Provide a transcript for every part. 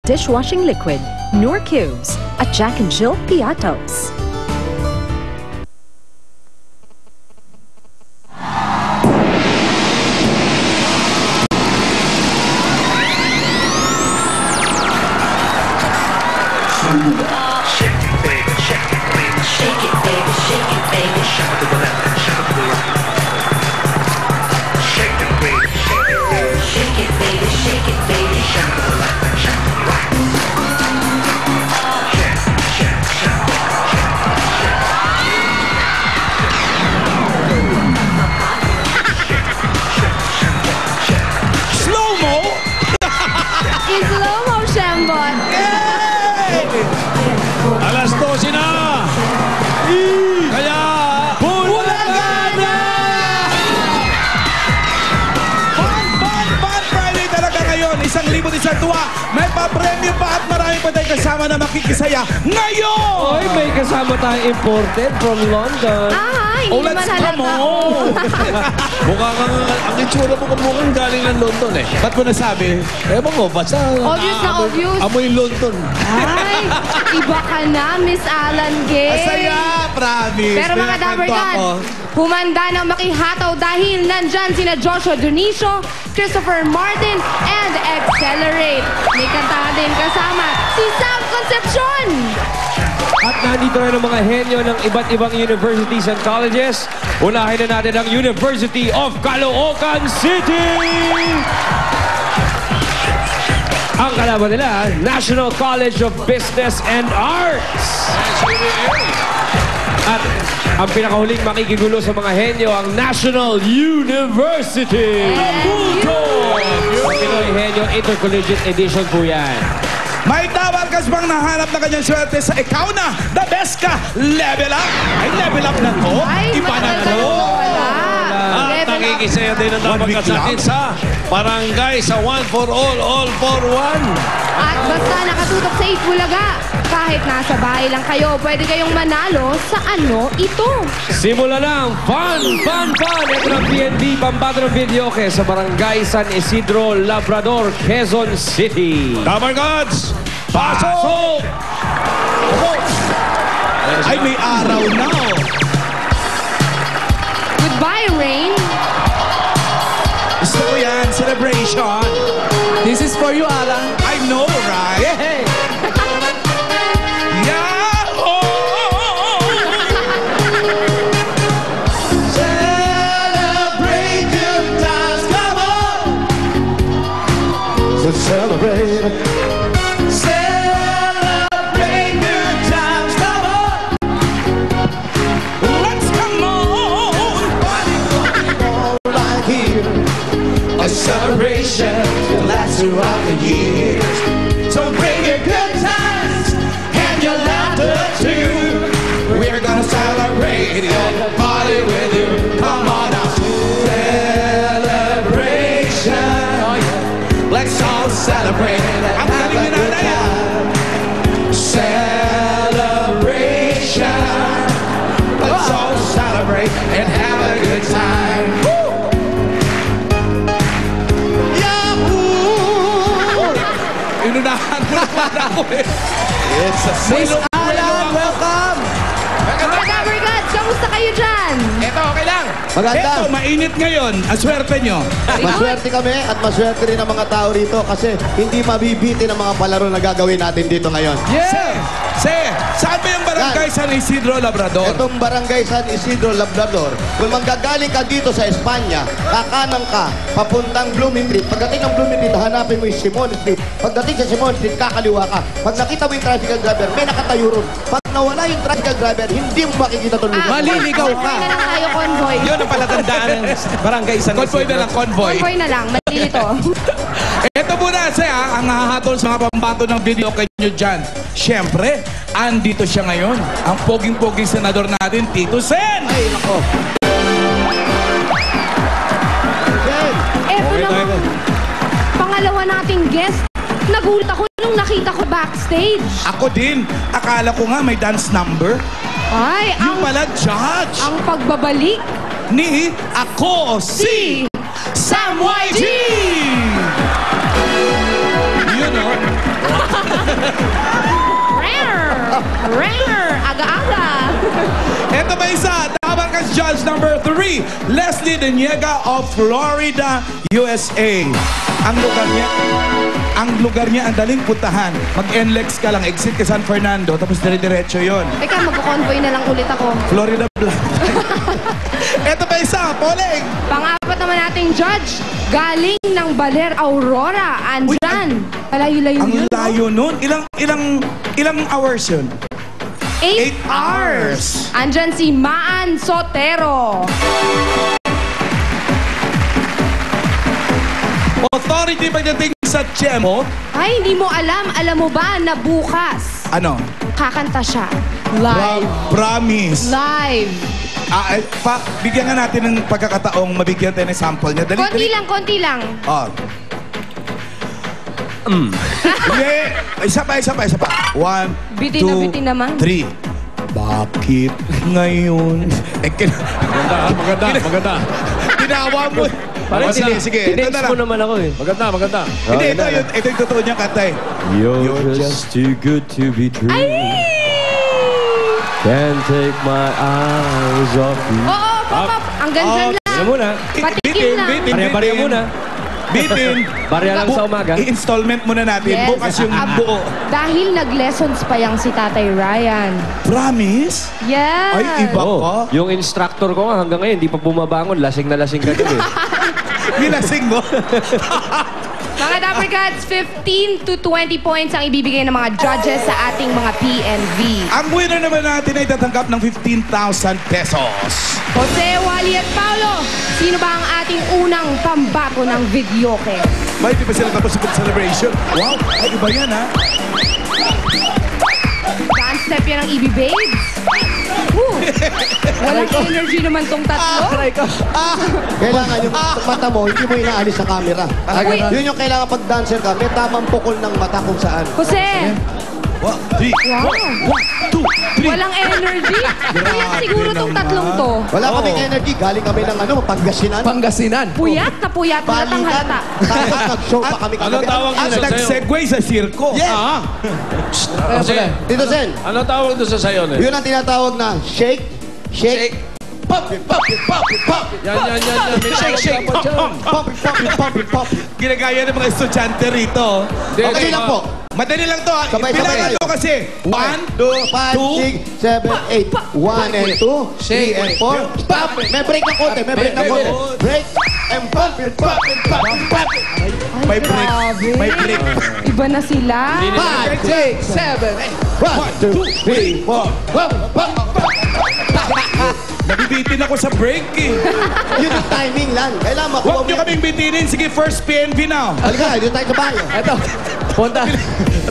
dishwashing liquid, Noor Cubes at Jack and Jill Piatos. Alas 12 na! Kaya, Bulaga na! Fun Friday talaga ngayon. 1,000 tuwa. May pa-premyo pa at marami pa tayong kasama na makikisaya ngayon! Oy, may kasama tayong imported from London. Oh, let's come on! Mukhang ang itsura mo mukhang galing ng London eh. Ba't mo nasabi? Ewan mo, basta Obvious na obvious. Amoy London. Ay, iba ka na, Miss Alan Gay. Asaya, promise. Pero mga May Dabber nakwento God, ako. humanda ng makihataw dahil nandyan sina Joshua Dionisio, Christopher Martin, and Accelerate. May kanta din kasama si Sam Concepcion. At nandito rin ang mga henyo ng iba't ibang universities and colleges. Unahin na natin ang University of Caloocan City! Ang kalaban nila, National College of Business and Arts. At ang pinakahuling makikigulo sa mga henyo, ang National University. Ang Pinoy Henyo Intercollegiate Edition po yan. May tawag kas bang nahanap na kanyang swerte sa ikaw na, the best ka, level up? Ay, level up na to? Ay, Iba na matagal to? wala. At Level up. nakikisaya din ang One week napagkasakit lang? sa barangay sa One for All for One. At basta nakatutok sa 8 Bulaga, kahit nasa bahay lang kayo, pwede kayong manalo sa ano ito. Simula lang, fun! Ito ng PNB, pambato ng video sa Barangay San Isidro, Labrador, Quezon City. Dabber Gods, Pasok! Ay, may araw na, oh. Goodbye, Rain. Gusto ko yan, celebration. This is for you, Alan. I know, right? Hey! Celebrate good times, come on! So celebrate. Celebrate good times, come on! Let's come on! Right here. A celebration that lasts throughout the years. So bring your good times and your laughter too. We're gonna celebrate it, party with you. Come on now. Celebration. Oh, yeah. Let's all celebrate and have a good time. Celebration. Let's all celebrate and have a good time. Inunahan mo naman ako eh. It's a Miss Alan, welcome! Mga Dabber Gods, kamusta kayo dyan? Eto, okay lang. Maganda. Eto, mainit ngayon. Ang swerte nyo. Maswerte kami at maswerte rin ang mga tao rito kasi hindi mabibitin ang mga palaro na gagawin natin dito ngayon. Saan ba yung barangay San Isidro, Labrador? Itong barangay San Isidro, Labrador, kung manggagaling ka dito sa Espanya, kakanan ka, papuntang Blooming Street. Pagdating ng Blooming Street, hanapin mo yung Simon Street. Pagdating sa Simon Street, kakaliwa ka. Pag nakita mo yung tricycle driver, may nakatayo ron. Pag nawala yung tricycle driver, hindi mo makikita itong lugar. Maliligaw ka. Convoy na lang tayo, convoy. Yun ang palatandaan ng barangay San Convoy na lang, convoy. Convoy na lang, malilito. Ito muna siya, ang hahatol sa mga pambato ng video kay nyo dyan. Siyempre, andito siya ngayon. Ang poging-poging senador natin, Tito Sen! Ay, nako. Eto naman, pangalawa nating guest. Nagulat ako nung nakita ko backstage. Ako din, akala ko nga may dance number. Ay, Yung pala, judge ang pagbabalik ni ako si Sam YG! Yun o. Leslie Deniega of Florida, USA. Ang lugar niya, ang daling puntahan. Mag-NLEX ka lang, exit ka San Fernando, tapos dire-diretso yon. Teka, magko-convoy na lang ulit ako. Florida Blanc. Eto pa isa, Poling. Pang-apat naman nating judge, galing ng Baler, Aurora. Andyan. Malayo-layo Ang yun. layo nun. Ilang hours yun? 8 hours. Andyan si Maan Sotero. Authority pagdating sa Chemo. Ay, hindi mo alam. Alam mo ba na bukas, Ano? kakanta siya. Live. Promise. Live. Bigyan nga natin ng pagkakataong mabigyan tayo ng sample niya. Dali, Konti lang, konti lang. Oh. Hindi. Isa pa. 1, Bitin na bitin naman. 3. Bakit ngayon? Maganda. Tinawa mo. Parang Sige. Ito tinext na mo lang. naman ako eh. Maganda. Hindi, ito yung totoo niyang kanta eh. You're just too good to be true. Can't take my eyes off you. Oo, pop. Hanggang dyan lang. Ano muna? Patikim lang. Barya muna. Bitin. Barya lang sa umaga. I-installment muna natin. Yes. Bukas yung buo. Dahil nag-lessons pa yang si Tatay Ryan. Promise? Yes. Ay, iba Oo. ka. Yung instructor ko nga hanggang ngayon, di pa bumabangon. Lasing na lasing ka doon eh. Nilasing mo. Mga Dapper Cats, 15 to 20 points ang ibibigay ng mga judges sa ating mga PNV. Ang winner naman natin ay tatanggap ng 15,000 pesos. Jose, Wally at Paolo, sino ba ang ating unang pambato ng videoke? May di pa sila tapos sa celebration. Wow, ay iba yan ha. Dance step yan ng EB Babes. Woo! Walang energy naman tong tatlo. Kailangan yung mata mo, hindi mo inaalis sa camera. Uy. Yun yung kailangan pag dancer ka, may tamang pukol ng mata kung saan. Jose, 1, 3, wow. 1, 2, 3. Walang energy. Puyat siguro tong tatlong to. Wala kaming energy, galing kami ng Pangasinan. Pangasinan. Puyat na puyat. Halatang Balikan, halata. tapos nag-show pa kami Anong tawag At doon sa sayo? nag-segue sa sirko. Yes! Kasi, Dito, Sen, anong tawag doon sa sayo? yun ang tinatawag na shake, shake, pop it, pop it, pop it, pop it. Yan. May Shake. tawag ka pa dyan. Pop it, pop it, pop it, pop it. Ginagaya ng mga estudyante rito. Okay lang po. Madali lang to ha. Sabay-sabay Bilangan tayo. to kasi. 1, 2, 5, 6, 7, 8. 1 and 2, 3 and 4. Stop! May break na konti, may break na konti. Break and pop it, pop it, pop it, pop it. May break. Grabe. May break. Iba na sila. 5, 6, 7, 8. 1, 2, 3, 4. Pop, pop, pop. Nabibitin ako sa break eh. Yun yung timing lang. Kailangan makuha Huwag mo. nyo kaming bitinin. Sige, first PNV now. Halika, dito tayo sa bayo. Eto, punta.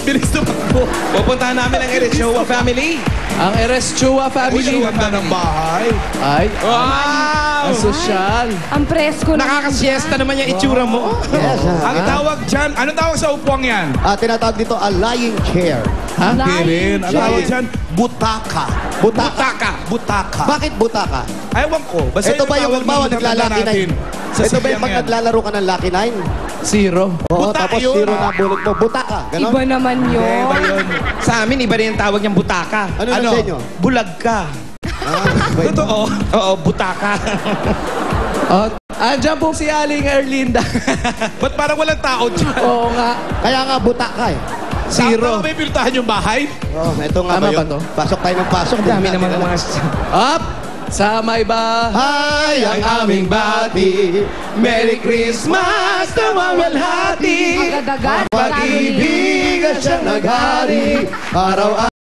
Bilis tumakbo. Pupuntahan namin ang Erechoa family. Ang Erechoa family. Uy, ganda ng bahay. Ay, wow! Ang sosyal. Ang presko na. Nakakasiesta naman yung itsura mo. Yes, Ang tawag dyan, ano tawag sa upuang yan? tinatawag dito a lying chair. Ha? Hindi rin. Ang chair. tawag dyan, butaka. Butaka. Butaka. Bakit butaka? Ayaw ko. Basta Ito ba yung tawag halimbawa ng matatanda naglalaki natin. nine? Sa Ito ba yung siyang pag yan. naglalaro ka ng Lucky 9? Zero. Oo, Buta tapos yun. zero na bulot mo. Butaka. Ganon? Iba naman Iba yun. yun. Sa amin, iba rin yung tawag niyang butaka. Ano na sa inyo? Bulag ka. Wait. Totoo. Oo, butaka. Oh, andyan po si Aling Erlinda. Ba't parang walang tao dyan? Oo nga. Kaya nga butaka eh. Zero. Tama ba may pinuntahan yung bahay? Oh, ito nga Tama ba yun? ba to? Pasok tayo ng pasok. Ang dami naman ng mga... Up! Sa may bahay ang aming bati. Merry Christmas na mawalhati. Agad-agad. Pag-ibig at siyang naghari. Araw